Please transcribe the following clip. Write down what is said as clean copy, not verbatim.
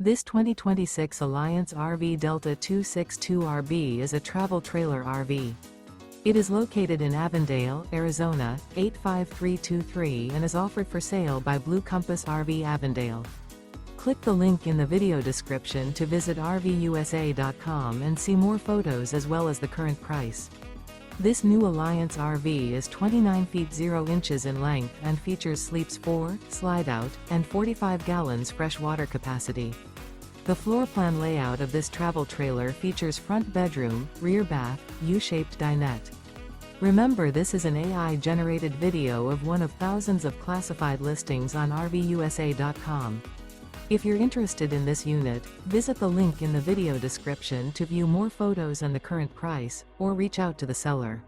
This 2026 Alliance RV Delta 262RB is a travel trailer RV. It is located in Avondale, Arizona, 85323 and is offered for sale by Blue Compass RV Avondale. Click the link in the video description to visit RVUSA.com and see more photos as well as the current price. This new Alliance RV is 29 feet 0 inches in length and features sleeps 4, slide-out, and 45 gallons fresh water capacity. The floor plan layout of this travel trailer features front bedroom, rear bath, U-shaped dinette. Remember, this is an AI-generated video of one of thousands of classified listings on RVUSA.com. If you're interested in this unit, visit the link in the video description to view more photos and the current price, or reach out to the seller.